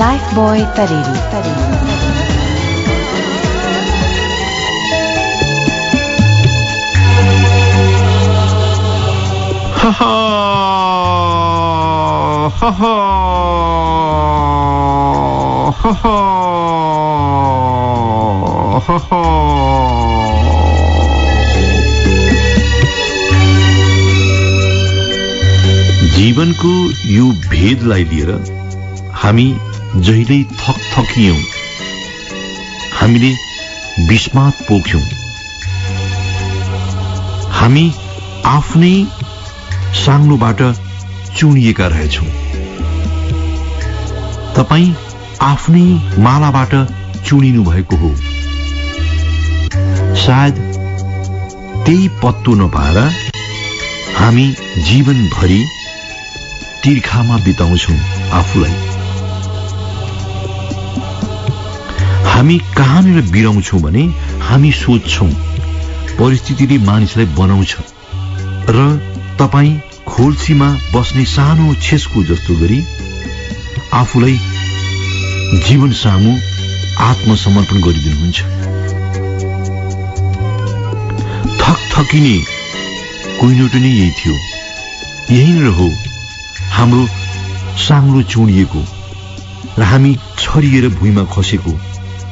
Lifebuoy Tariri. Ha ha ha ha ha ha ha ha. जीवनको यो भेदलाई लिएर हामी जहिल्यै थकियौं, हामीले विस्मात पोख्यौं, हामी आफ्नै साङ्लोबाट चुनिएका रहेछौं। तपाई आफ्नै मालाबाट चुनिनु भएको हो। सायद त्यही पत्तो नपाएर हामी जीवनभरि तिर्खामा बिताउँछौं आफूलाई। हामी कहाँनिर बिराउँछौं भने हामी सोच्छौं परिस्थितिले मानिसलाई बनाउँछ र तपाई खोल्सीमा बस्ने सानो छेस्को जस्तो गरी आफूलाई जीवन सामु आत्मसमर्पण गरिदिनुहुन्छ। थकिने कुइनोटो नै यही थियो। यहीँनिर हो हाम्रो साङ्लो चुनिएको र हामी छरिएर भुइँमा खसेको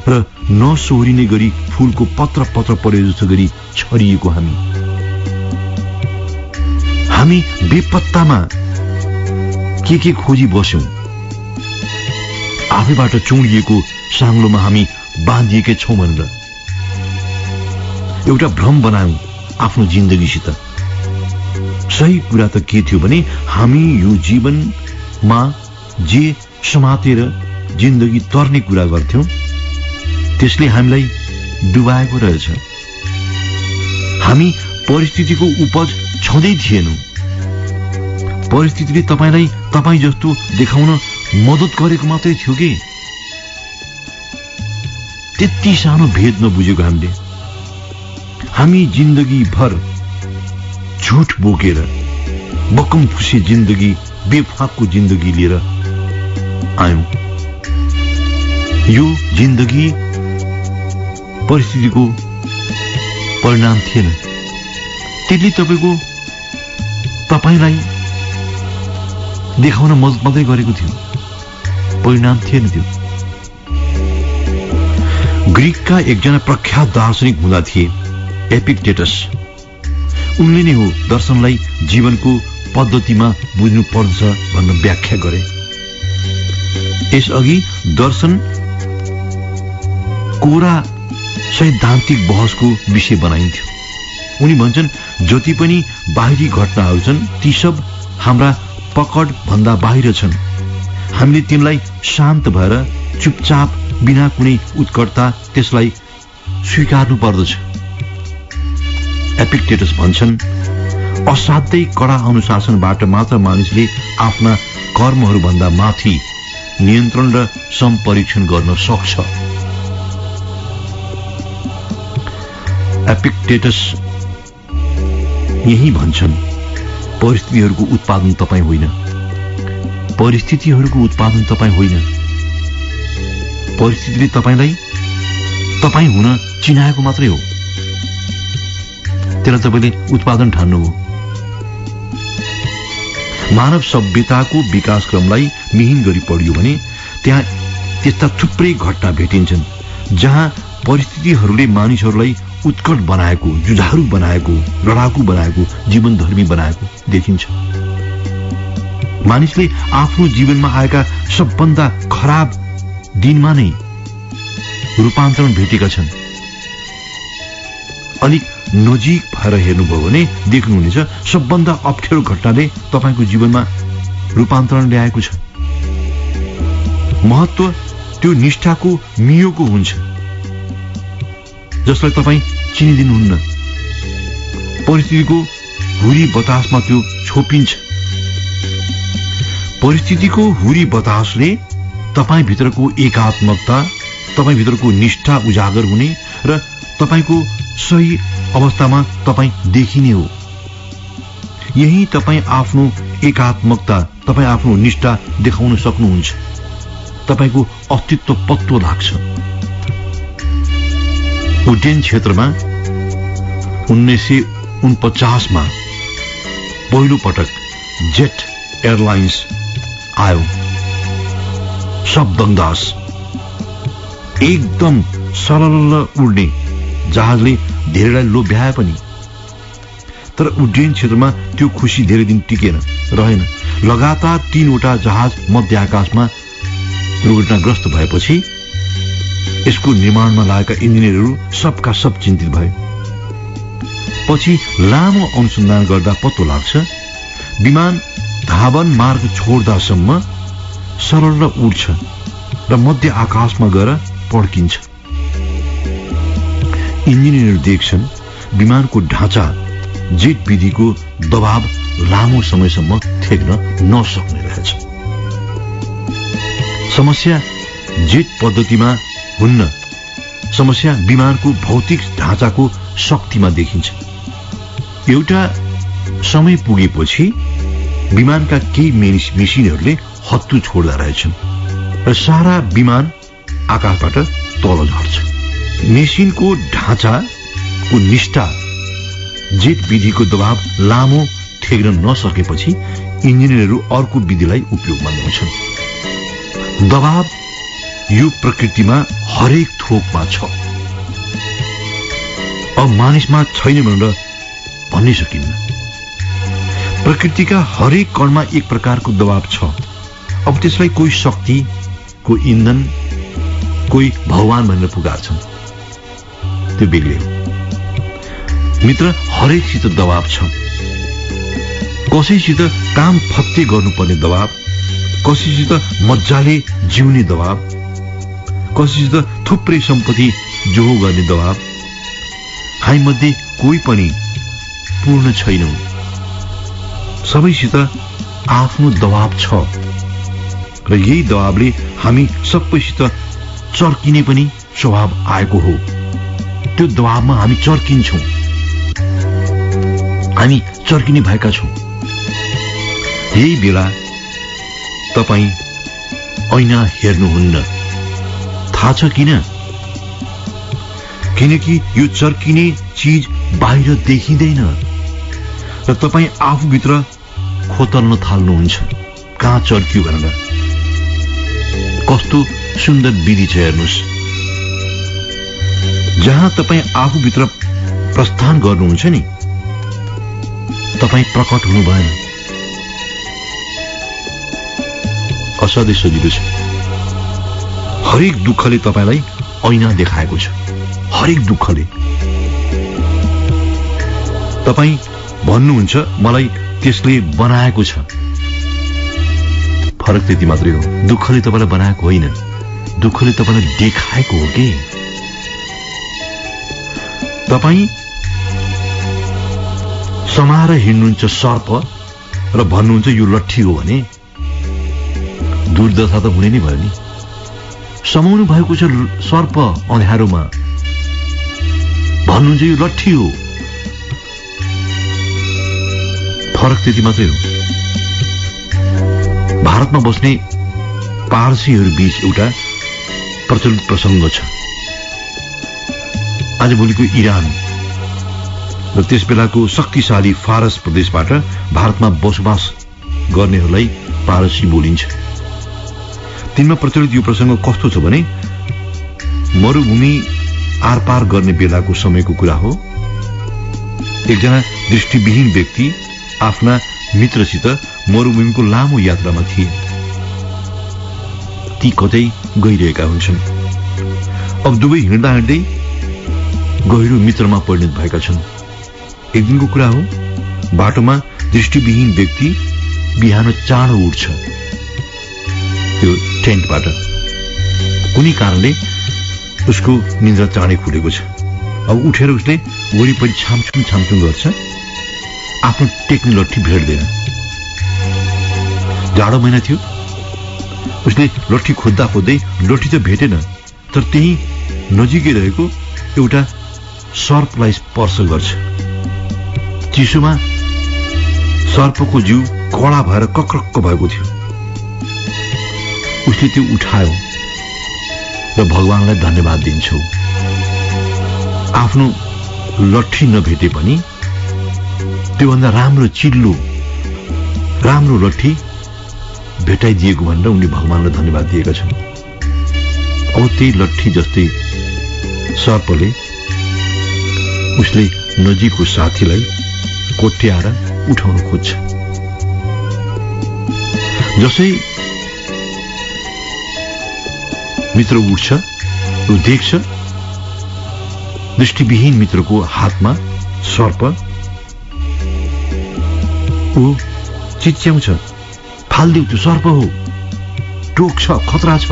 र नसोहोरिने गरी फूलको पत्र परे जस्तो गरी छरिएको हामी बेपत्तामा के खोजी बस्यौं। आफैबाट चुनिएको साङ्लोमा हामी बाँधिएकै छौं भनेर एउटा भ्रम बनायौं आफ्नो जिन्दगीसित। सही कुरा त के थियो भने हामी यो जीवनमा जे समातेर जिन्दगी तर्ने कुरा गर्थ्यौं त्यसले हामीलाई डुबाएको रहेछ। हामी परिस्थितिको उपज छँदै थिएनौं। परिस्थितिले तपाईलाई तपाई जस्तो देखाउन मद्दत गरेको मात्रै थियो कि त्यति सानो भेद नबुझेको हामी जिन्दगी भर झुट बोकेर बकम खुसी जिन्दगी, बेफाकको जिन्दगी लिएर आयौं। यो जिन्दगी परिस्थितिको परिणाम थिएन। त्यसले तपाईलाई देखाउन मद्दत मात्रै गरेको थियो, परिणाम थिएन त्यो। ग्रीकका एकजना प्रख्यात दार्शनिक हुँदा थिए एपिक्टेटस। उनले नै हो दर्शनलाई जीवनको पद्धतिमा बुझ्नु पर्छ भन्न व्याख्या गरे। यसअघि दर्शन कोरा सैद्धान्तिक बहसको विषय बनाइन्थ्यो। उनी भन्छन् जति पनि बाहिरी घटनाहरू छन् ती सब हाम्रा पकड भन्दा बाहिर छन्। हामीले तिनलाई शान्त भएर चुपचाप बिना कुनै उत्कटता त्यसलाई स्वीकार्नु पर्दछ। एपिक्टेटस भन्छन् असाध्यै कडा अनुशासनबाट मात्र मानिसले आफ्ना कर्महरू भन्दा माथि नियन्त्रण र सम्परीक्षण गर्न सक्छ। एपिक्टेटस यही भन्छन् परिस्थितिहरूको उत्पादन तपाई होइन, परिस्थितिहरूको उत्पादन तपाई होइन। परिस्थितिले तपाईलाई तपाई हुन चिनाएको मात्रै हो, त्यसलाई तपाईले उत्पादन ठान्नु हो। मानव सभ्यताको विकासक्रमलाई मिहिन गरी पढियो भने त्यहाँ त्यस्ता थुप्रै घटना भेटिन्छन् जहाँ परिस्थितिहरूले मानिसहरूलाई उत्कट बनाएको, जुझारु बनाएको, लडाकु बनाएको, जीवनधर्मी बनाएको देखिन्छ। मानिसले आफ्नो जीवनमा आएका सबभन्दा खराब दिनमा नै रूपान्तरण भेटेका छन्। अलिक नजिक भएर हेर्नुभयो भने देख्नुहुनेछ सबभन्दा अप्ठ्यारो घटनाले तपाईको जीवनमा रूपान्तरण ल्याएको छ। महत्व त्यो निष्ठाको मियोको हुन्छ जसलाई तपाई चिनिदिनुहुन्न। परिस्थितिको हुरी बतासमा त्यो छोपिन्छ। परिस्थितिको हुरी बतासले तपाई भित्रको एकात्मकता, तपाई भित्रको निष्ठा उजागर हुने र तपाईको सही अवस्थामा तपाई देखिने हो। यही तपाई आफ्नो एकात्मकता, तपाई आफ्नो निष्ठा देखाउन सक्नुहुन्छ। तपाईको अस्तित्व पत्तो लाग्छ। उड्डयन क्षेत्रमा 1949 मा पहिलो पटक जेट एयरलाइन्स आयो। शब्दंदास एकदम सरल उड्ने जहाजले धेरैलाई लोभ्याए पनि, तर उड्डयन क्षेत्रमा त्यो खुशी धेरै दिन टिकेन, रहेन। लगातार 3वटा जहाज मध्य आकाशमा दुर्घटनाग्रस्त भएपछि यसको निर्माणमा लागेका इन्जिनियरहरू सबका सब चिन्तित भए। पछि लामो अनुसन्धान गर्दा पत्तो लाग्छ विमान धावन मार्ग छोड्दासम्म सरल र उड्छ र मध्य आकाशमा गएर पड्किन्छ। इन्जिनियर देख्छन् विमानको ढाँचा जेट विधिको दबाव लामो समयसम्म थेक्न नसक्ने रहेछ। समस्या जेट पद्धतिमा हुन्न, समस्या विमानको भौतिक ढाँचाको शक्तिमा देखिन्छ। एउटा समय पुगेपछि विमानका केही मेसिनहरूले हत्तु छोड्दा रहेछन् र सारा विमान आकाशबाट तल झर्छ। मेसिनको ढाँचाको निष्ठा जेट विधिको दबाव लामो थेक्न नसकेपछि इन्जिनियरहरू अर्को विधिलाई उपयोगमा ल्याउँछन्। दबाव यो प्रकृतिमा हरेक थोकमा छ, अब मानिसमा छैन भनेर भन्नै सकिन्न। प्रकृतिका हरेक कणमा एक प्रकारको दबाव छ। अब त्यसलाई कोही शक्ति, कोही इन्धन, कोही भगवान भनेर पुकार्छन्, त्यो बेग्लै हो। मित्र, हरेकसित दबाव छ। कसैसित काम फत्ते गर्नुपर्ने दबाव, कसैसित मजाले जिउने दबाव, कसैसित थुप्रै सम्पत्ति जोहो गर्ने दबाव। हामी मध्ये कोही पनि पूर्ण छैनौं, सबैसित आफ्नो दबाव छ र यही दबावले हामी सबैसित चर्किने पनि स्वभाव आएको हो। त्यो दबावमा हामी चर्किन्छौं, हामी चर्किने भएका छौं। यही बेला तपाई ऐना हेर्नुहुन्न, थाहा छ किन? किनकि यो चर्किने चीज बाहिर देखिँदैन र तपाई आफूभित्र खोतल्न थाल्नुहुन्छ कहाँ चर्कियो भनेर। कस्तो सुन्दर विधि छ हेर्नुहोस्। जहाँ तपाई आफूभित्र प्रस्थान गर्नुहुन्छ नि, तपाई प्रकट हुनु भएन। असाध्यै सजिलो छ। हरेक दुःखले तपाईलाई ऐना देखाएको छ, हरेक दुःखले। तपाई भन्नुहुन्छ मलाई त्यसले बनाएको छ, फरक त्यति मात्रै हो। दुःखले तपाईलाई बनाएको होइन, दुःखले तपाईलाई देखाएको हो के। तपाई समाएर हिँड्नुहुन्छ सर्प र भन्नुहुन्छ यो लट्ठी हो भने दुर्दशा त हुने नै भयो नि। समाउनु भएको छ सर्प अँध्यारोमा, भन्नुहुन्छ यो लट्ठी हो, फरक त्यति मात्रै हो। भारतमा बस्ने पारसीहरू बीच एउटा प्रचलित प्रसंग छ। आजभोलिको इरान र त्यस बेलाको शक्तिशाली फारस प्रदेशबाट भारतमा बसोबास गर्नेहरूलाई पारसी बोलिन्छ। तिनमा प्रचलित यो प्रसंग कस्तो छ भने, मरुभूमि आरपार गर्ने बेलाको समयको कुरा हो। एकजना दृष्टिविहीन व्यक्ति आफ्ना मित्रसित मरुभूमिको लामो यात्रामा थिए। ती कतै गइरहेका हुन्छन्। अब दुवै हिँड्दा हिँड्दै गहिरो मित्रमा परिणत भएका छन्। एक दिनको कुरा हो, बाटोमा दृष्टिविहीन व्यक्ति बिहान चाँडो उठ्छ त्यो टेन्टबाट। कुनै कारणले उसको निन्द्रा चाँडै खुलेको छ। अब उठेर उसले वरिपरि छामछुम गर्छ, आफ्नो टेक्ने लट्ठी भेट्दैन। जाडो महिना थियो, उसले लट्ठी खोज्दा खोज्दै लट्ठी त भेटेन, तर त्यही नजिकै रहेको एउटा सर्पलाई स्पर्श गर्छ। चिसोमा सर्पको जिउ कडा भएर कक्रक्क भएको थियो। उसले त्यो उठायो र भगवानलाई धन्यवाद दिन्छौ। आफ्नो लट्ठी नभेटे पनि त्योभन्दा राम्रो चिल्लो राम्रो लट्ठी भेटाइदिएको भनेर उनले भगवानलाई धन्यवाद दिएका छन्। अब त्यही लट्ठी जस्तै सर्पले उसले नजिकको साथीलाई कोट्याएर उठाउन खोज्छ। जसै मित्र उठ्छ, ऊ देख्छ दृष्टिविहीन मित्रको हातमा सर्प। ऊ चिच्याउँछ, फाल्देऊ, त्यो सर्प हो, टोक छ, खतरा छ।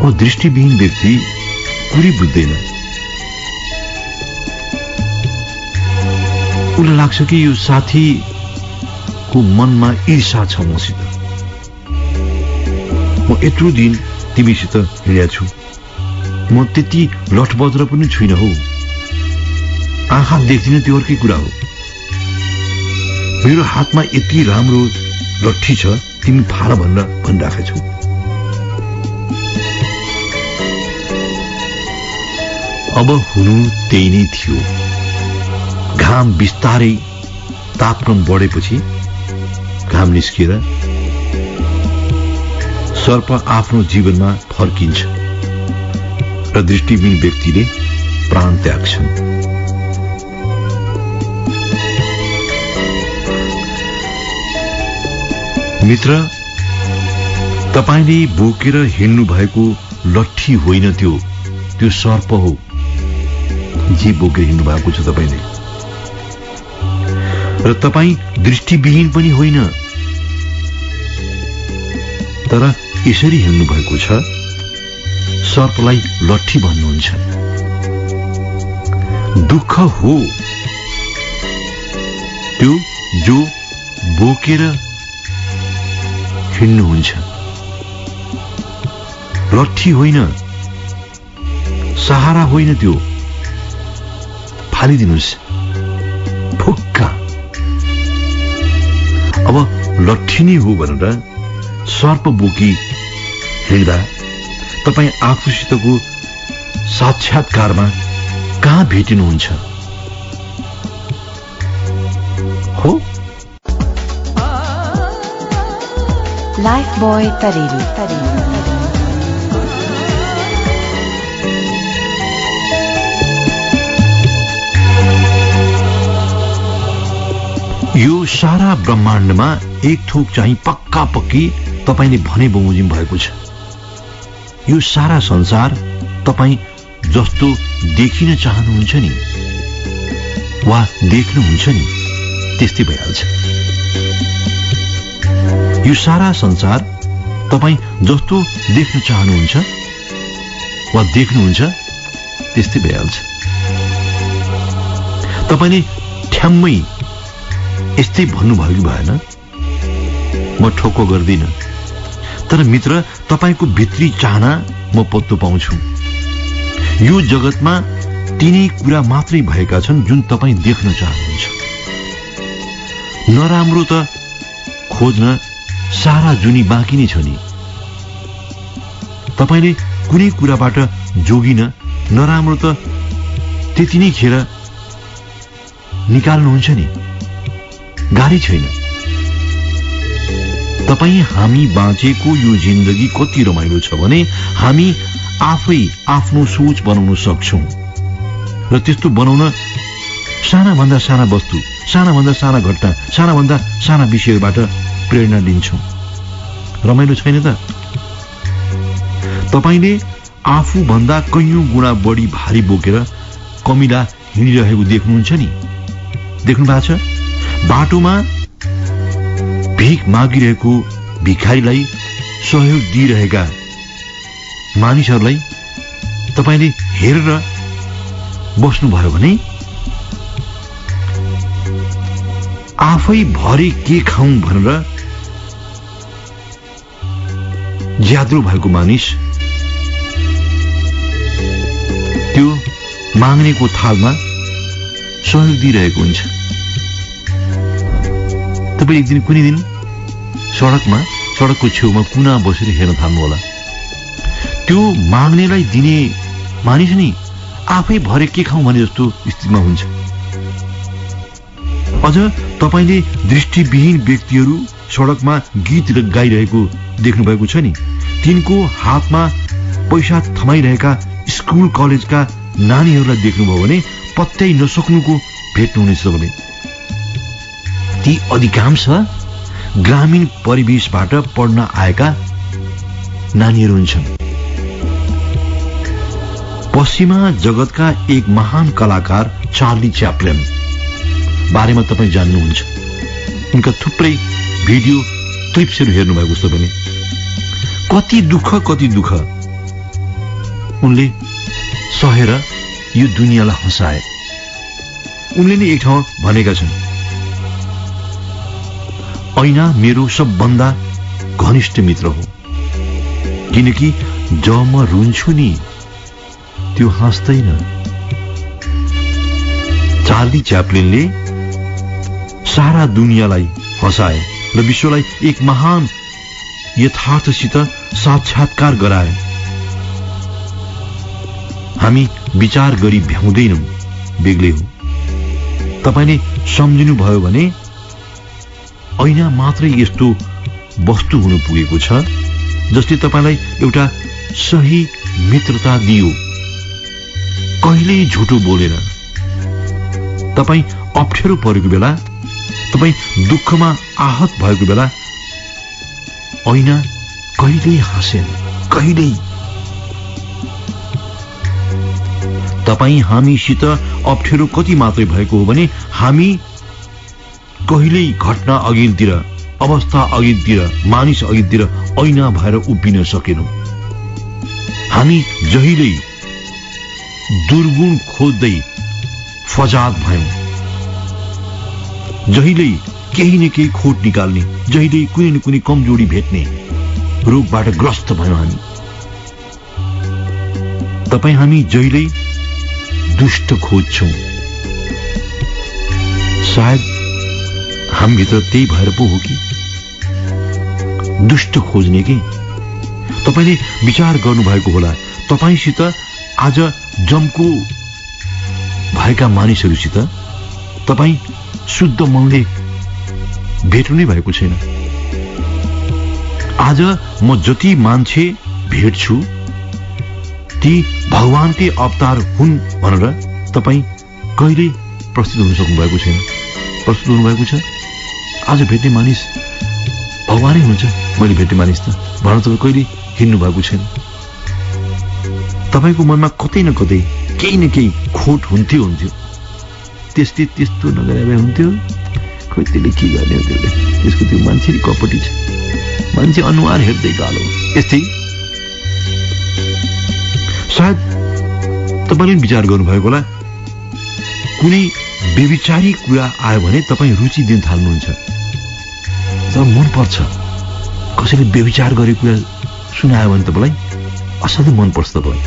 ओ दृष्टिविहीन व्यक्ति कुरै बुझ्दैन। उसलाई लाग्छ कि यो साथीको मनमा ईर्षा छ मसित। म यत्रो दिन तिमीसित हिँडेको छु, म त्यति लठबद्र पनि छुइनँ हौ। आँखा देख्दिन त्यो अर्कै कुरा हो। मेरो हातमा यति राम्रो लट्ठी छ, तिमी फाल भनेर भनिराखेको छु। अब हुनु त्यही नै थियो। घाम बिस्तारै तापक्रम बढेपछि घाम निस्किएर सर्प आफ्नो जीवनमा फर्किन्छ र दृष्टिविहीन व्यक्तिले प्राण त्याग्छन्। मित्र, तपाईले बोकेर हिँड्नु भएको लट्ठी होइन, त्यो सर्प हो जे बोकेर हिँड्नु भएको छ तपाईले। र तपाई दृष्टिविहीन पनि होइन, तर यसरी हिँड्नु भएको छ। सर्पलाई लट्ठी भन्नुहुन्छ। दुःख हो त्यो जो बोकेर हिँड्नुहुन्छ, लट्ठी होइन, सहारा होइन, त्यो फालिदिनुहोस् फुक्का। अब लट्ठी नै हो भनेर सर्प बोकी हिँड्दा तपाईँ आफूसितको साक्षात्कारमा कहाँ भेटिनुहुन्छ हो? लाइफ बॉय तरेली। यो सारा ब्रह्माण्डमा एक थोक चाहिँ पक्का पक्की तपाईले भने बमोजिम भएको छ। यो सारा संसार तपाईँ जस्तो देखिन चाहनुहुन्छ नि वा देख्नुहुन्छ नि त्यस्तै भइहाल्छ। यो सारा संसार तपाईँ जस्तो देख्न चाहनुहुन्छ वा देख्नुहुन्छ त्यस्तै भइहाल्छ। तपाईले ठ्याम्मै यस्तै भन्नुभयो कि भएन, म ठोक्क गर्दिन। तर मित्र, तपाईको भित्री चाहना म पत्तो पाउँछु। यो जगतमा तिनै कुरा मात्रै भएका छन् जुन तपाईँ देख्न चाहनुहुन्छ। नराम्रो त खोज्न सारा जुनी बाँकी नै छ नि। तपाईले कुनै कुराबाट जोगिन नराम्रो त त्यति नै खेर निकाल्नुहुन्छ नि, गाह्रै छैन। तपाईँ हामी बाँचेको यो जिन्दगी कति रमाइलो छ भने हामी आफै आफ्नो सोच बनाउन सक्छौं र त्यस्तो बनाउन सानाभन्दा साना वस्तु, सानाभन्दा साना घटना, सानाभन्दा साना विषयबाट प्रेरणा लिन्छौं। रमाइलो छैन त? तपाईले आफूभन्दा कैयौं गुणा बढी भारी बोकेर कमिला हिँडिरहेको देख्नुहुन्छ नि, देख्नु भएको छ? बाटोमा भिख मागिरहेको भिखारीलाई सहयोग दिइरहेका मानिसहरूलाई तपाईले हेरेर बस्नुभयो भने आफै भरे के खाउँ भनेर ज्याद्रो भएको मानिस त्यो माग्नेको थालमा सहयोग दिइरहेको हुन्छ। तपाईँ एक दिन कुनै दिन सडकको छेउमा कुना बसेर हेर्न थाल्नुहोला। त्यो माग्नेलाई दिने मानिस नि आफै भरे के खाउँ भने जस्तो स्थितिमा हुन्छ। अझ तपाईले दृष्टिविहीन व्यक्तिहरू सडकमा गीत गाइरहेको देख्नु भएको छ नि, तिनको हातमा पैसा थमाइरहेका स्कुल कलेजका नानीहरूलाई देख्नुभयो भने पत्याइ नसक्नुको भेट्नुहुनेछ। भने ती अधिकांश ग्रामीण परिवेशबाट पढ्न आएका नानीहरू हुन्छन्। पश्चिमा जगतका एक महान कलाकार चार्ली च्याप्लिन बारेमा तपाईँ जान्नुहुन्छ। उनका थुप्रै भिडियो क्लिप्सहरू हेर्नुभएको छ भने कति दुःख उनले सहेर यो दुनियाँलाई हँसाए। उनले नै एक ठाउँ भनेका छन्, ऐना मेरो सबभन्दा घनिष्ठ मित्र हो, किनकि जब म रुन्छु नि त्यो हाँस्दैन। चार्ली च्याप्लिनले सारा दुनियाँलाई हँसाए र विश्वलाई एक महान यथार्थसित साक्षात्कार गराए। हामी विचार गरी भ्याउँदैनौं, बेग्लै हो। तपाईले सम्झिनुभयो भने ऐना मात्रै यस्तो वस्तु हुनु पुगेको छ जसले तपाईलाई एउटा सही मित्रता दियो, कहिल्यै झुटो बोलेन। तपाई अप्ठ्यारो परेको बेला, तपाई दुःखमा आहत भएको बेला ऐना कहिल्यै हाँसेन, कहिल्यै। तपाई हामीसित अप्ठ्यारो कति मात्रै भएको हो भने हामी कहिल्यै घटना अघिल्तिर, अवस्था अघिल्तिर, मानिस अघिल्तिर ऐना भएर उभिन सकेनौं। हामी जहिल्यै दुर्गुण खोज्दै फजाद भयौं, जहिल्यै केही न केही खोट निकाल्ने, जहिल्यै कुनै न कुनै कमजोरी भेट्ने रोगबाट ग्रस्त भयौं हामी। हामी जहिल्यै दुष्ट खोज्छौं। सायद हामीभित्र त्यही भएर पो हो कि दुष्ट खोज्ने कि। तपाईले विचार गर्नुभएको होला, तपाईसित आज जम्को भएका मानिसहरूसित तपाई शुद्ध मनले भेट्नु नै भएको छैन। आज म जति मान्छे भेट्छु ती भगवानकै अवतार हुन् भनेर तपाई कहिल्यै प्रस्तुत हुन सक्नु भएको छैन। प्रस्तुत हुनुभएको छ आज भेट्ने मानिस भगवानै हुन्छ, मैले भेट्ने मानिस त भनेर तपाईँ कहिले हिँड्नु भएको छैन। तपाईको मनमा कतै न कतै केही न केही खोट हुन्थ्यो। त्यस्तो नगरे भए हुन्थ्यो, खोइ त्यसले के गर्ने हो, त्यसको त्यो मान्छे कपटी छ, मान्छे अनुहार हेर्दै गालो। यस्तै सायद तपाईले विचार गर्नुभएको होला, कुनै बेविचारी कुरा आयो भने तपाईँ रुचि दिन थाल्नुहुन्छ। तर मन पर्छ, कसैले बेविचार गरेको कुरा सुनायो भने तपाईलाई असाध्यै मन पर्छ। तपाईँ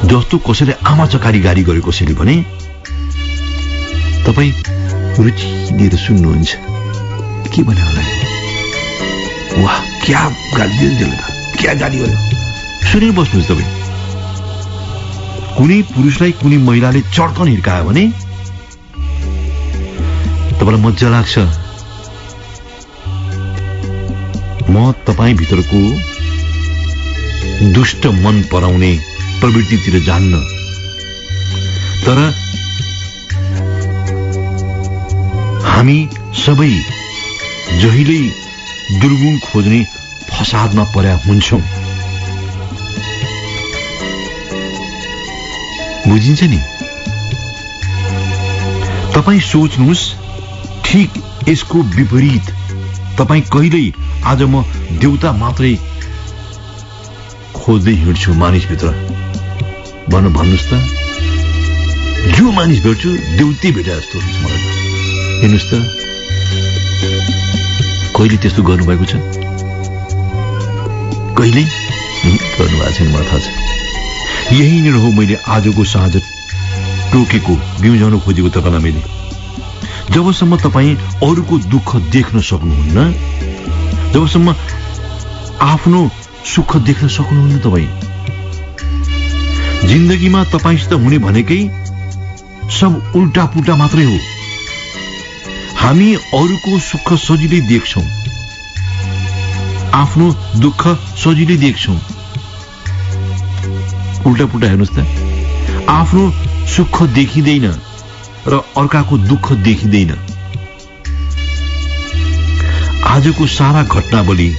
जस्तो कसैले आमा चकारी गाली गरे कसैले भने तपाईँ रुचि दिएर सुन्नुहुन्छ, के भने होला, वाह क्या गाली दियो त्यसले त, क्या गाली गर्यो, सुनिबस्नुहोस्। तपाईँ कुनै पुरुषलाई कुनै महिलाले चड्कन हिर्कायो भने तपाईलाई मजा लाग्छ। म तपाईँ भित्रको दुष्ट मन पराउने प्रवृत्तितिर जान्न, तर हामी सबै जहिल्यै दुर्गुण खोज्ने फसादमा पर्या हुन्छौं। बुझिन्छ नि? तपाई सोच्नुहोस्, ठीक यसको विपरीत तपाई कहिल्यै आज म देउता मात्रै खोज्दै हिँड्छु मानिसभित्र भन्नुहोस् त, जो मानिस भेट्छु देउतै भेटे जस्तो हुन्छ मलाई त। हेर्नुहोस् त, कहिले त्यस्तो गर्नुभएको छ? कहिल्यै गर्नुभएको छैन, मलाई थाहा छ। यहीँनिर हो मैले आजको साँझ टोकेको, बिउजाउन खोजेको तपाईँलाई। मैले जबसम्म तपाईँ अरूको दुःख देख्न सक्नुहुन्न, जबसम्म आफ्नो सुख देख्न सक्नुहुन्न, तपाईँ जिन्दगीमा तपाईंसित हुने भनेकै सब उल्टा पुल्टा मात्रै हो। हामी अरूको सुख सजिलै देख्छौं, आफ्नो दुःख सजिलै देख्छौं। उल्टा पुल्टा हेर्नुहोस् त, आफ्नो सुख देखिँदैन र अर्काको दुःख देखिँदैन। आजको सारा घटनावली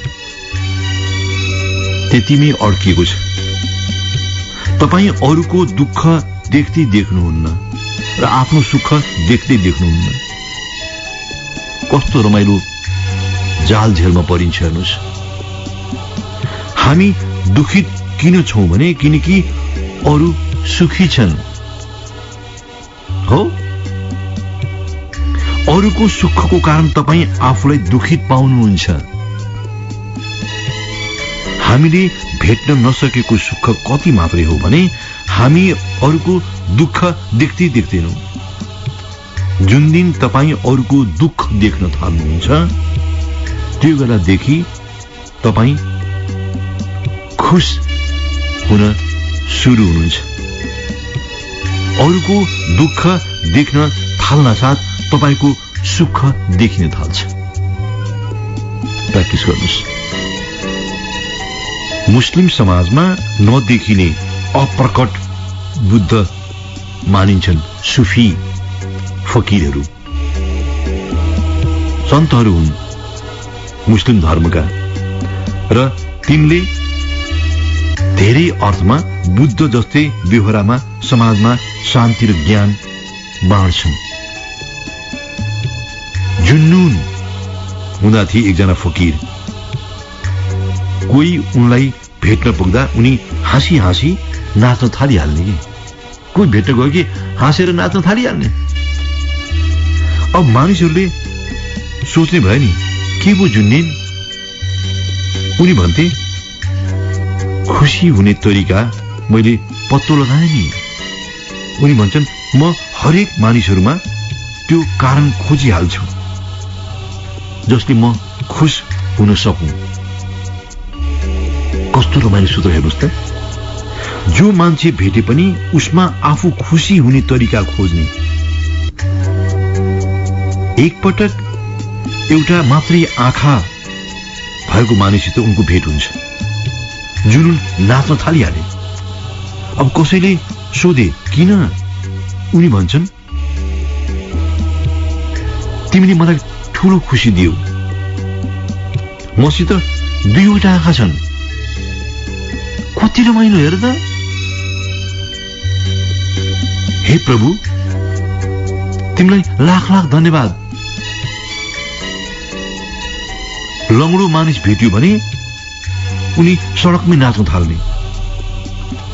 त्यतिमै अड्किएको छ। तपाईँ अरूको दुःख देख्दै देख्नुहुन्न र आफ्नो सुख देख्दै देख्नुहुन्न। कस्तो रमाइलो जाल झेलमा परिन्छ हेर्नुहोस्। हामी दुखित किन छौं भने किनकि अरू सुखी छन्। हो, अरूको सुखको कारण तपाईँ आफूलाई दुखित पाउनुहुन्छ। हामीले भेट्न नसकेको सुख कति मात्रै हो भने हामी अरूको दुःख देख्दै देख्दैनौं। जुन दिन तपाईँ अरूको दुःख देख्न थाल्नुहुन्छ, त्यो बेलादेखि तपाईँ खुश हुन सुरु हुनुहुन्छ। अरूको दुःख देख्न थाल्न साथ तपाईको सुख देखिन थाल्छ। प्र्याक्टिस गर्नुहोस्। मुस्लिम समाजमा नदेखिने अप्रकट बुद्ध मानिन्छन् सुफी फकीरहरू, सन्तहरू हुन् मुस्लिम धर्मका, र तिनले धेरै अर्थमा बुद्ध जस्तै बेहोरामा समाजमा शान्ति र ज्ञान बाँड्छन्। जुन्नुन हुँदा थिए एकजना फकीर। कोही उनलाई भेट्न पुग्दा उनी हाँसी हाँसी नाच्न थालिहाल्ने कि कोही भेट्न गयो कि हाँसेर नाच्न थालिहाल्ने। अब मानिसहरूले सोच्ने भयो नि के भयो जुन्नेन? उनी भन्थे खुसी हुने तरिका मैले पत्तो लगाएँ नि। उनी भन्छन् म हरेक मानिसहरूमा त्यो कारण खोजिहाल्छु जसले म खुश हुन सकूं। कस्तो रमाइलो सूत्र हेर्नुहोस् त। जो मान्छे भेटे पनि उसमा आफू खुसी हुने तरिका खोज्ने। एकपटक एउटा मात्रै आँखा भएको मानिससित उनको भेट हुन्छ। जुनुन नाच्न थालिहाले। अब कसैले सोधे किन? उनी भन्छन् तिमीले मलाई ठूलो खुसी दियौ। मसित दुईवटा आँखा छन्। कति रमाइलो हेर त। हे प्रभु, तिमीलाई लाख लाख धन्यवाद। लङ्गडो मानिस भेट्यो भने उनी सडकमै नाच्न थाल्ने।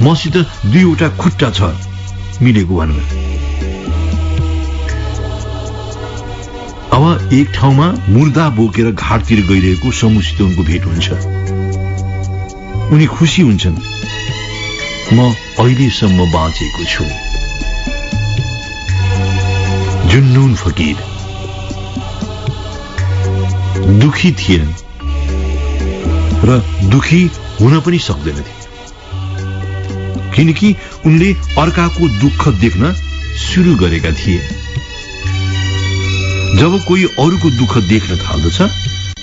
मसित दुईवटा खुट्टा छ मिलेको भनेर। अब एक ठाउँमा मुर्दा बोकेर घाटतिर गइरहेको समूहसित उनको भेट हुन्छ। उनी खुसी हुन्छन् म अहिलेसम्म बाँचेको छु। जुन्नुन फकीर दुखी थिएनन् र दुखी हुन पनि सक्दैनथे किनकि उनले अर्काको दुःख देख्न सुरु गरेका थिए। जब कोही अरूको दुःख देख्न थाल्दछ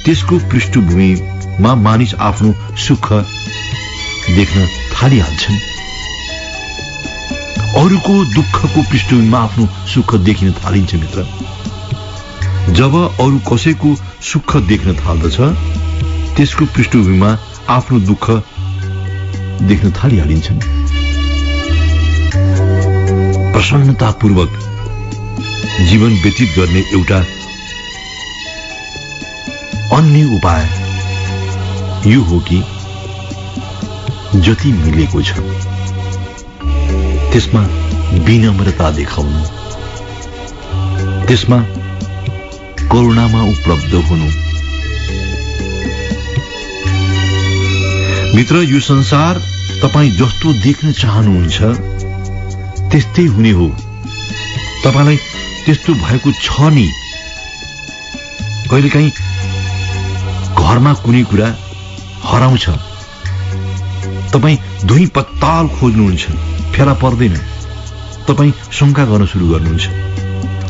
त्यसको पृष्ठभूमिमा मानिस आफ्नो सुख देख्न थालिहाल्छन्। अरूको दुःखको पृष्ठभूमिमा आफ्नो सुख देखिन थालिन्छ मित्र। जब अरू कसैको सुख देख्न थाल्दछ त्यसको पृष्ठभूमिमा आफ्नो दुःख देख्न थालिहालिन्छन्। प्रसन्नतापूर्वक जीवन व्यतीत गर्ने एउटा अन्य उपाय यो हो कि जति मिलेको छ त्यसमा विनम्रता देखाउनु, त्यसमा करुणामा उपलब्ध हुनु। मित्र, यो संसार तपाईँ जस्तो देख्न चाहनुहुन्छ त्यस्तै हुने हो। तपाईलाई त्यस्तो भएको छ नि। कहिलेकाहीँ घरमा कुनै कुरा हराउँछ, तपाईँ धुई पत्ताल खोज्नुहुन्छ, फेला पर्दैन, तपाईँ शंका गर्न सुरु गर्नुहुन्छ।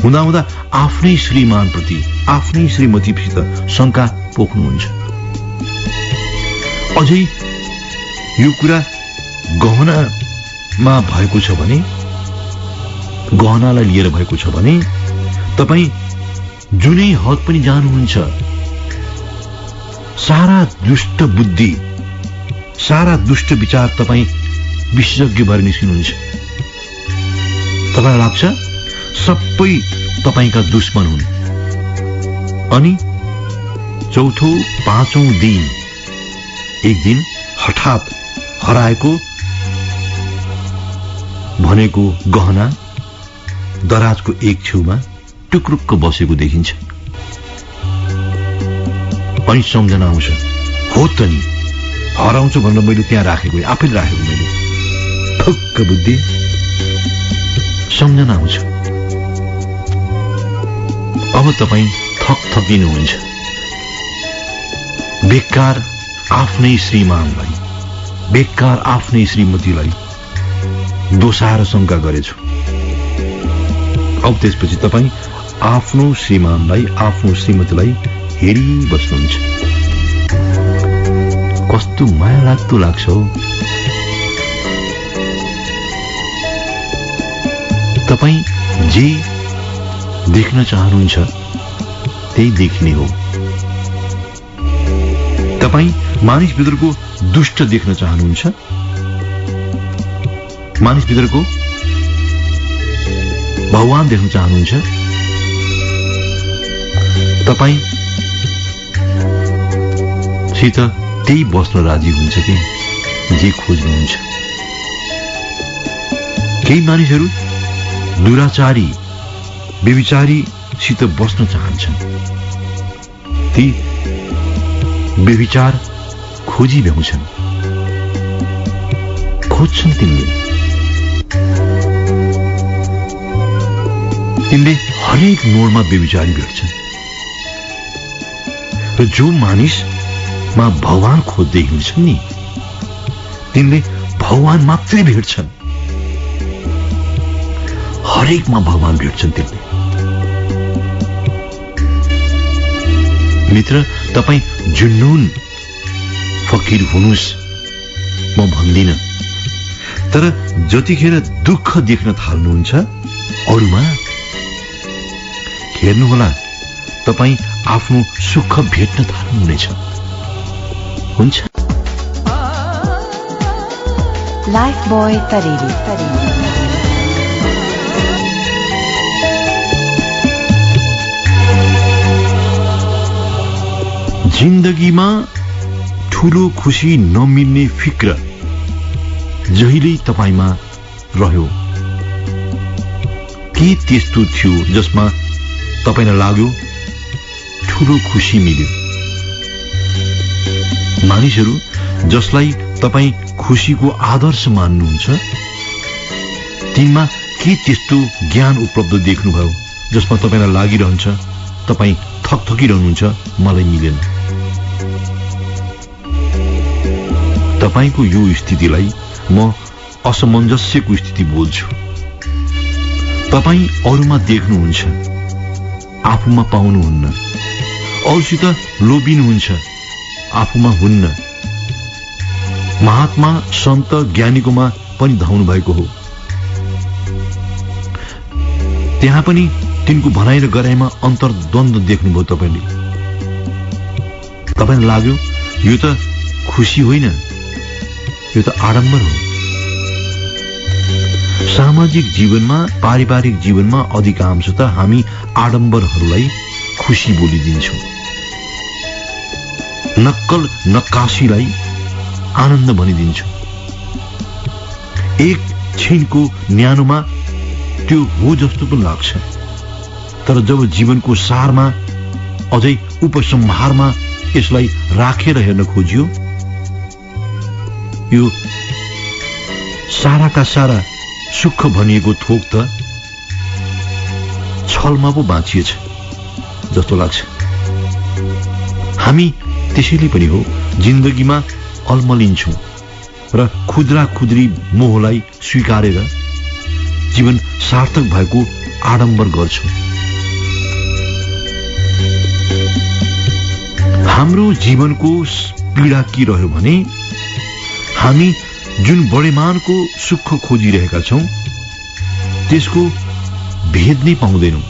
हुँदा हुँदा आफ्नै श्रीमानप्रति, आफ्नै श्रीमतीसित शंका पोख्नुहुन्छ। अझै यो कुरा गहनामा भएको छ भने, गहनालाई लिएर भएको छ भने तपाईँ जुनै हद पनि जानुहुन्छ। सारा दुष्ट बुद्धि, सारा दुष्ट विचार तपाईँ विशेषज्ञ भएर निस्किनुहुन्छ। तपाईलाई लाग्छ सबै तपाईका दुश्मन हुन्। अनि चौथो पाँचौं दिन एक दिन हठात हराएको भनेको गहना दराजको एक छेउमा टुक्रुक्क बसेको देखिन्छ। अनि सम्झना आउँछ, हो त नि, हराउँछु भनेर मैले त्यहाँ राखेको, आफैले राखेको मैले। ठुक्क बुद्धि सम्झना आउँछ। अब तपाईँ थकिनुहुन्छ। बेकार आफ्नै श्रीमानलाई, बेकार आफ्नै श्रीमतीलाई दोषाएर शंका गरेछु। अब त्यसपछि तपाईँ आफ्नो श्रीमानलाई, आफ्नो श्रीमतीलाई हेरिबस्नुहुन्छ। कस्तो माया लाग्दो लाग्छ हौ। तपाईँ जे देख्न चाहनुहुन्छ त्यही देख्ने हो। तपाईँ मानिसभित्रको दुष्ट देख्न चाहनुहुन्छ, मानिसभित्रको भगवान देख्न चाहनुहुन्छ, तपाईँसित त्यही बस्न राजी हुन्छ कि जे खोज्नुहुन्छ। केही मानिसहरू दुराचारी, व्यभिचारीसित बस्न चाहन्छन्। ती व्यभिचार खोजी भ्याउँछन्, खोज्छन्। तिनले हरेक मोडमा व्यभिचारी भेट्छन्। र जो मानिसमा भगवान खोज्दै हिँड्छन् नि, तिनले भगवान मात्रै भेट्छन्। हरेकमा भगवान भेट्छन् तिनले। मित्र, तपाईँ जुन्नुन फकीर हुनुहोस् म भन्दिन, तर जतिखेर दुःख देख्न थाल्नुहुन्छ अरूमा, हेर्नुहोला तपाईँ आफ्नो सुख भेट्न थाल्नुहुनेछ। हुन्छ। लाइफ बॉय तरेली। जिन्दगीमा ठूलो खुशी नमिल्ने फिक्र जहिल्यै तपाईमा रह्यो। के त्यस्तो थियो जसमा तपाईलाई लाग्यो ठूलो खुशी मिल्यो? मानिसहरू जसलाई तपाईँ खुशीको आदर्श मान्नुहुन्छ, तिनमा के त्यस्तो ज्ञान उपलब्ध देख्नुभयो जसमा तपाईलाई लागिरहन्छ तपाईँ थकिरहनुहुन्छ, मलाई मिलेन? तपाईको यो स्थितिलाई म असमञ्जस्यको स्थिति बोल्छु। तपाईँ अरूमा देख्नुहुन्छ, आफूमा पाउनुहुन्न। अरूसित लोभिनुहुन्छ, आफूमा हुन्न। महात्मा सन्त ज्ञानीकोमा पनि धाउनु भएको हो। त्यहाँ पनि तिनको भनाइ र गराइमा अन्तर्द्वन्द देख्नुभयो तपाईले। तपाईलाई लाग्यो यो त खुशी होइन, यो त आडम्बर हो। सामाजिक जीवनमा, पारिवारिक जीवनमा अधिकांशतः हामी आडम्बरहरूलाई खुशी बोलिदिन्छौँ। नक्कल नक्कासीलाई आनन्द भनिदिन्छौँ। एक क्षणको न्यानोमा त्यो हो जस्तो पनि लाग्छ, तर जब जीवनको सारमा, अझै उपसंहारमा यसलाई राखेर हेर्न खोजियो, यो साराका सारा सुख भनिएको थोक त छलमा पो बाँचिएछ जस्तो लाग्छ। हामी त्यसैले पनि हो जिन्दगीमा अल्मलिन्छौं र खुद्रा खुद्री मोहलाई स्वीकारेर जीवन सार्थक भएको आडम्बर गर्छौं। हाम्रो जीवनको पीडा के रह्यो भने हामी जुन बढेमानको सुख खोजिरहेका छौं त्यसको भेद नै पाउँदैनौं,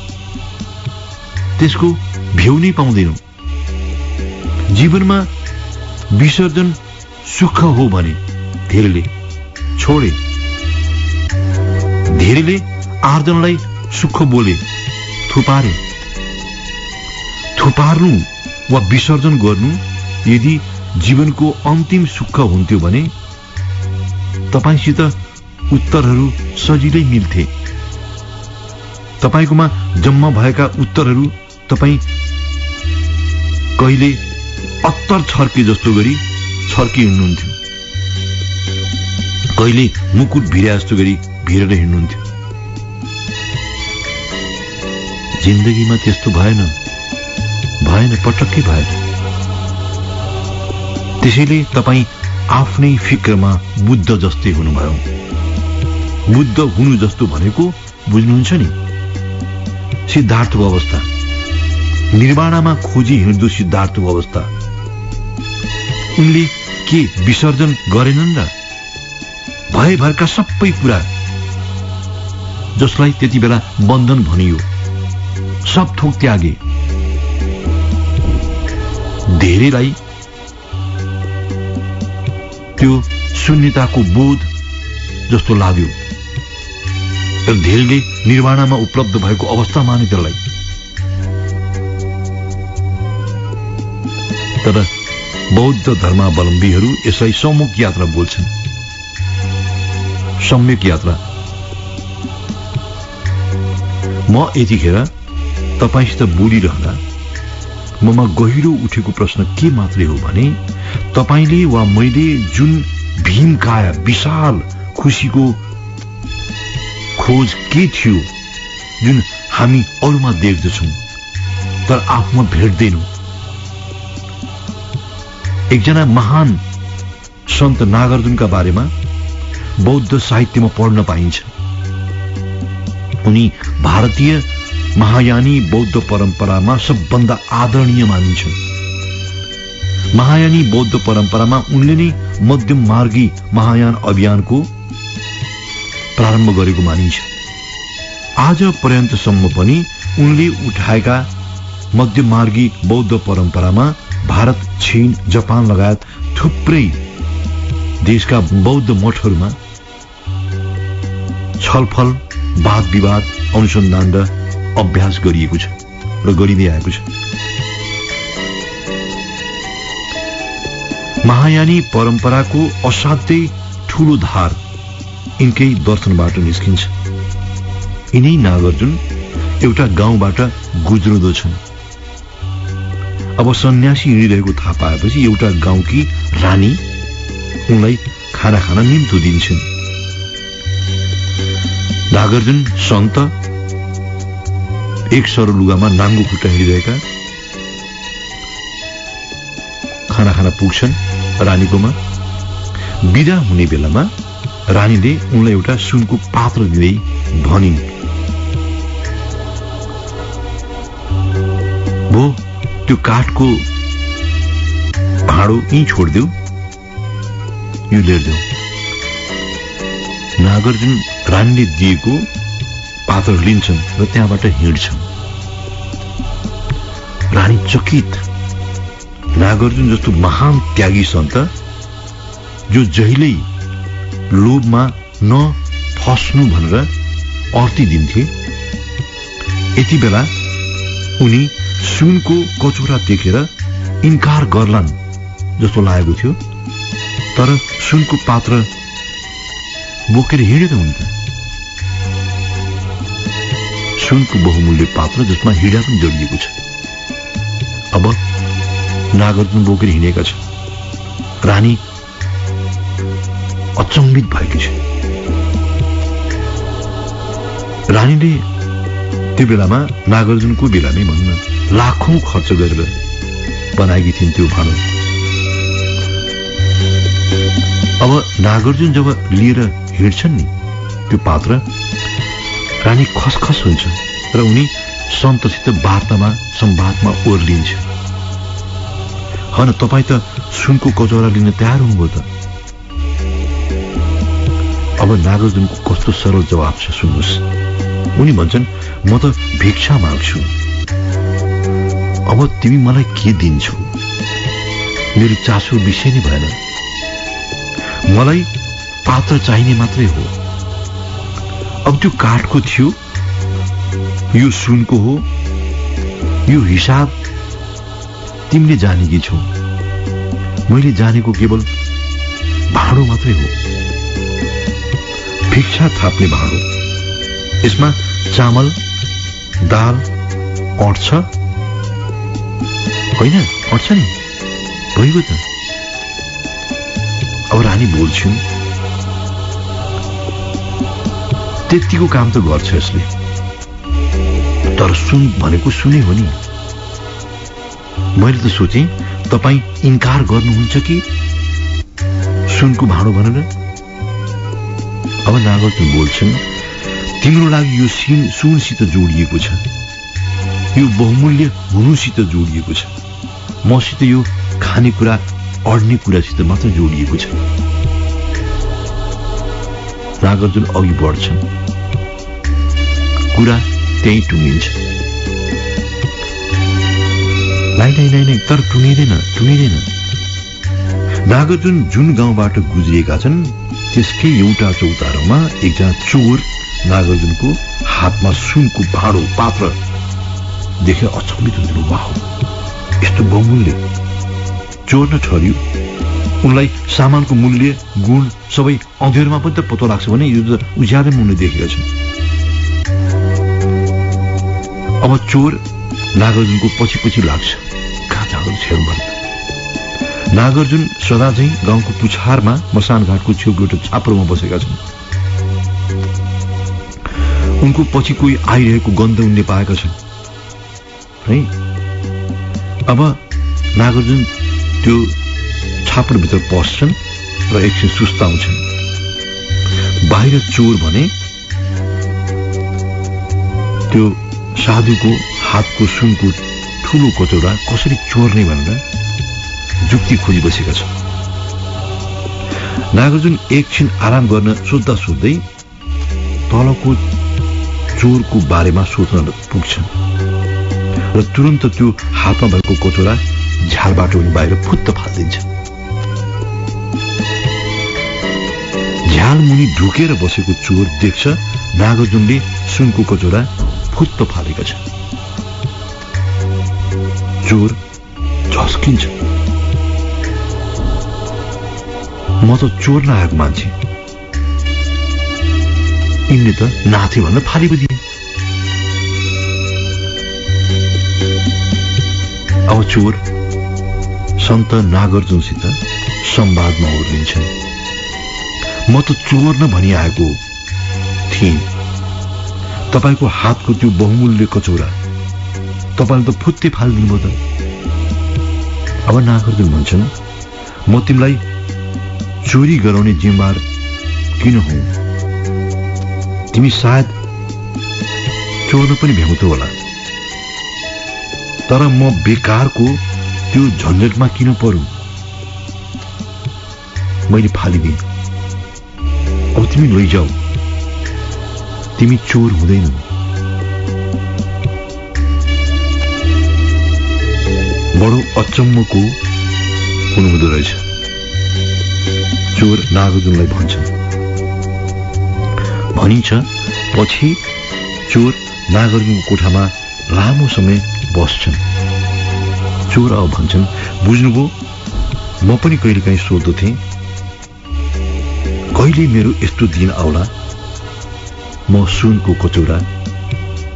त्यसको भ्यू नै पाउँदैनौं। जीवनमा विसर्जन सुख हो भने धेरैले छोडे, धेरैले आर्जनलाई सुख बोले, थुपारे। थुपार्नु वा विसर्जन गर्नु यदि जीवनको अन्तिम सुख हुन्थ्यो भने तपाईसित उत्तरहरू सजिलै मिल्थे। तपाईकोमा जम्मा भएका उत्तरहरू तपाई कहिले अत्तर छर्के जस्तो गरी छर्की हिँड्नुहुन्थ्यो, कहिले मुकुट भिरे जस्तो गरी भिरेर हिँड्नुहुन्थ्यो। जिन्दगीमा त्यस्तो भएन, पटक्कै भएन। त्यसैले तपाई आफ्नै फिक्रमा बुद्ध जस्तै हुनुभयो। बुद्ध हुनु जस्तो भनेको बुझ्नुहुन्छ नि, सिद्धार्थको अवस्था, निर्वाणमा खोजी हिँड्दो सिद्धार्थको अवस्था। उनले के विसर्जन गरेनन् र? भएभरका सबै कुरा जसलाई त्यति बेला बन्धन भनियो सब थोक त्यागे। धेरैलाई त्यो शून्यताको बोध जस्तो लाग्यो र धेरैले निर्वाणमा उपलब्ध भएको अवस्था माने त्यसलाई। तर बौद्ध धर्मावलम्बीहरू यसलाई सम्मुख यात्रा बोल्छन्। सम्यक यात्रा। म यतिखेर तपाईसित बोलिरहँदा ममा गहिरो उठेको प्रश्न के मात्रै हो भने तपाईले वा मैले जुन भीमकाया विशाल खुशीको खोज के थियो जुन हामी अरूमा देख्दछौं तर आफूमा भेट्दैनौं। एकजना महान सन्त नागार्जुनका बारेमा बौद्ध साहित्यमा पढ्न पाइन्छ। उनी भारतीय महायानी बौद्ध परम्परामा सबभन्दा आदरणीय मानिन्छन्। महायानी बौद्ध परम्परामा उनले नै मध्यम मार्गी महायान अभियानको प्रारम्भ गरेको मानिन्छ। आज पर्यन्तसम्म पनि उनले उठाएका मध्यमार्गी बौद्ध परम्परामा भारत, चीन, जापान लगायत थुप्रै देशका बौद्ध मठहरूमा छलफल, वाद विवाद, अनुसन्धान र अभ्यास गरिएको छ र गरिँदै आएको छ। महायानी परम्पराको असाध्यै ठूलो धार यिनकै दर्शनबाट निस्किन्छ। यिनै नागार्जुन एउटा गाउँबाट गुज्रुँदो छन्। अब सन्यासी हिँडिरहेको थाहा पाएपछि एउटा गाउँकी रानी उनलाई खाना खान निम्तो दिन्छन्। नागार्जुन सन्त एक सरो लुगामा नाङ्गो खुट्टा हिँडिरहेका खाना खान पुग्छन् रानीकोमा। बिदा हुने बेलामा रानीले उनलाई एउटा सुनको पात्र दिँदै भनिन्, भो त्यो काठको भाँडो यहीँ छोडिदेऊ, यो लिएर जाऊ। नागार्जुन रानीले दिएको पात्र लिन्छन् र त्यहाँबाट हिँड्छन्। रानी चकित। नागार्जुन जस्तो महान त्यागी सन्त जो जहिल्यै लोभमा नफस्नु भनेर अर्ती दिन्थे, यति बेला उनी सुनको कचौरा देखेर इन्कार गर्लान् जस्तो लागेको थियो। तर सुनको पात्र बोकेर हिँडेको हुन्छ। सुनको बहुमूल्य पात्र जसमा हिँडा पनि जोडिएको छ। अब नागार्जुन बोकेर हिँडेका छ। रानी अचम्बित भएकी छ। रानीले त्यो बेलामा नागार्जुनको बेला नै भन्न लाखौं खर्च गरेर बनाएकी थिइन् त्यो भाँडो। अब नागार्जुन जब लिएर हिँड्छन् नि त्यो पात्र, रानी खसखस हुन्छ र उनी सन्तसित वार्तामा संवादमा ओर्लिन्छ। हन तपाईँ त सुनको कचौरा लिन तयार हुनुभयो त। अब नागार्जुनको कस्तो सरल जवाब छ सुन्नुहोस्। उनी भन्छन् म त भिक्षा माग्छु। अब तिमी मलाई के दिन्छौ? मेरो चासो विषय नै भएन। मलाई पात्र चाहिने मात्रै हो। अब त्यो काठको थियो, यो सुनको हो, यो हिसाब तिमीले जानेकी छौ। मैले जानेको केवल भाँडो मात्रै हो, भिक्षा थाप्ने भाँडो। यसमा चामल दाल अट्छ होइन? अट्छ नि, भइगयो त। अब रानी बोल्छिन्, त्यतिको काम त गर्छ यसले, तर सुन भनेको सुनै हो नि। मैले त सोचेँ तपाईँ इन्कार गर्नुहुन्छ कि सुनको भाँडो भनेर। अब नागार्जुन बोल्छन्, तिम्रो लागि यो सुनसित जोडिएको छ, यो बहुमूल्य हुनुसित जोडिएको छ। मसित यो खानेकुरा अड्ने कुरासित मात्र जोडिएको छ। नागार्जुन अघि बढ्छन्, कुरा त्यही टुङ्गिन्छ। नै तर टुङ्गिँदैन। नागार्जुन जुन गाउँबाट गुज्रिएका छन् त्यसकै एउटा चौतारोमा एकजना चोर नागार्जुनको हातमा सुनको भाँडो पात्र देखेर अचम्मित हुन्छन्। वाह, यस्तो बहुमूल्य। चोर न ठहरियो। उनलाई सामानको मूल्य गुण सबै अँध्यारोमा पनि त पत्तो लाग्छ भने यो त उज्यालै मुनि देखेका छन्। अब चोर नागार्जुनको पछि पछि लाग्छ। कहाँ जाँदो छेउ भन्दा नागार्जुन सदा चाहिँ गाउँको पुछारमा मसान घाटको छेउको एउटा छाप्रोमा बसेका छन्। उनको पछि कोही आइरहेको गन्ध उनले पाएका छन् है। अब नागार्जुन त्यो छाप्रोभित्र पस्छन् र एकछिन सुस्ताउँछन्। बाहिर चोर भने त्यो साधुको हातको सुनको ठूलो कचौरा कसरी चोर्ने भनेर जुक्ति खोजी बसेका छन्। नागार्जुन एकछिन आराम गर्न सोध्दा सोध्दै तलको चोरको बारेमा सोध्न पुग्छन् र तुरन्त त्यो हातमा भएको कचौरा झालबाट उनी बाहिर फुत्त फालिदिन्छ। झाल मुनि ढुकेर बसेको चोर देख्छ नागार्जुनले सुनको कचौरा फुत्त फालेका छ। चोर झस्किन्छ, म त चोर नआएको मान्छे, यिनले त नाथे भनेर फालेको दिए। अब चोर सन्त नागार्जुनसित संवादमा ओर्लिन्छन्। म त चोर न भनी आएको थिएँ। तपाईँको हातको त्यो बहुमूल्य कचौरा तपाईँले त फुत्ते फालिदिनु भयो त। अब नागार्जुन भन्छन्, म तिमीलाई चोरी गराउने जिम्मेवार किन हौ? तिमी सायद चोर्न पनि भ्याउँथ्यौ होला, तर म बेकारको त्यो झन्झटमा किन परू? मैले फालिदिएँ। अब तिमी लैजाऊ, तिमी चोर हुँदैनौ। बडो अचम्मको हुनुहुँदो रहेछ, चोर नागार्जुनलाई भन्छन्। भनिन्छ पछि चोर नागार्जुनको कोठामा लामो समय बस्छन्। चोर अब भन्छन्, बुझ्नुभयो, म पनि कहिलेकाहीँ सोध्दथे कहिले मेरो यस्तो दिन आउला म सुनको कचौरा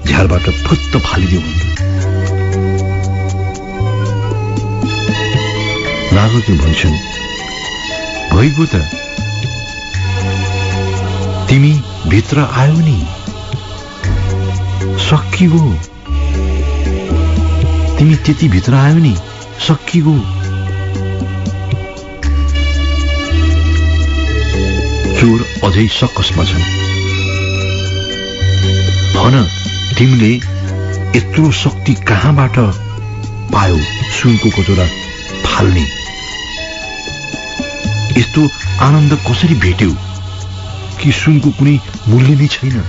झालबाट फुत्त फालिदिउँ। नागार्जुन भन्छन्, भइगयो त, तिमी भित्र आयो नि, सकिगो। तिमी त्यति भित्र आयो नि, सकिगो। चोर अझै सकसमा छन्। भन, तिमीले यत्रो शक्ति कहाँबाट पायो सुनको कचौरा फाल्ने? यस्तो आनन्द कसरी भेट्यौ कि सुनको कुनै मूल्य नै छैन?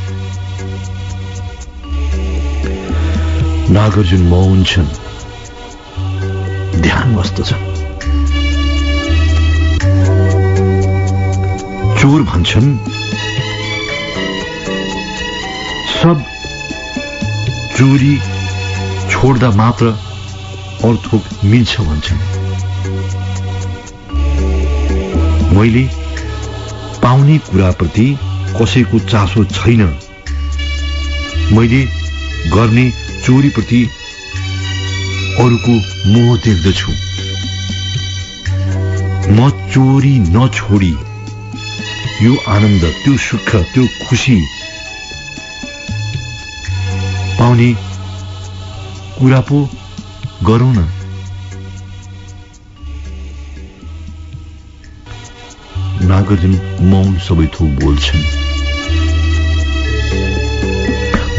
नागार्जुन मौन छन्, ध्यानमस्त छन्। चोर भन्छन्, सब चोरी छोड्दा मात्र अरू थोक मिल्छ भन्छन्। मैले पाउने कुराप्रति कसैको चासो छैन। मैले गर्ने चोरीप्रति अरूको मोह देख्दछु। म चोरी नछोडी यो आनन्द, त्यो सुख, त्यो खुशी पाउने कुरा पो गरौँ न। नागार्जुन मौन सबै थोक बोल्छन्।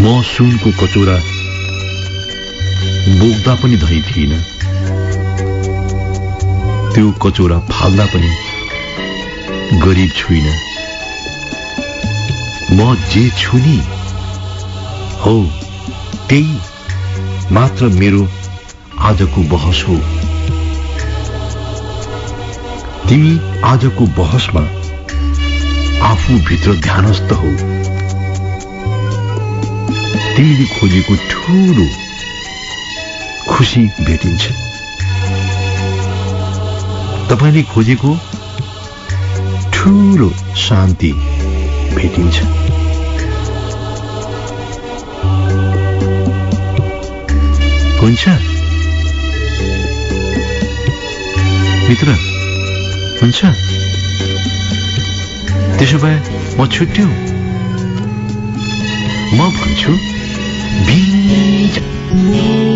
म सुनको कचौरा बोक्दा पनि धनी थिइन, त्यो कचौरा फाल्दा पनि गरिब छुइन। म जे छु नि हो, त्यही मात्र मेरो आजको बहस हो। तिमी आजको बहसमा आफू भित्र ध्यानस्थ हो। तिमीले खोजेको ठूलो खुशी भेटिन्छ। तपाईले खोजेको ठूलो शान्ति भेटिन्छ। हुन्छ मित्र, हुन्छ। त्यसो भए म छुट्यो। म भन्छु बिज।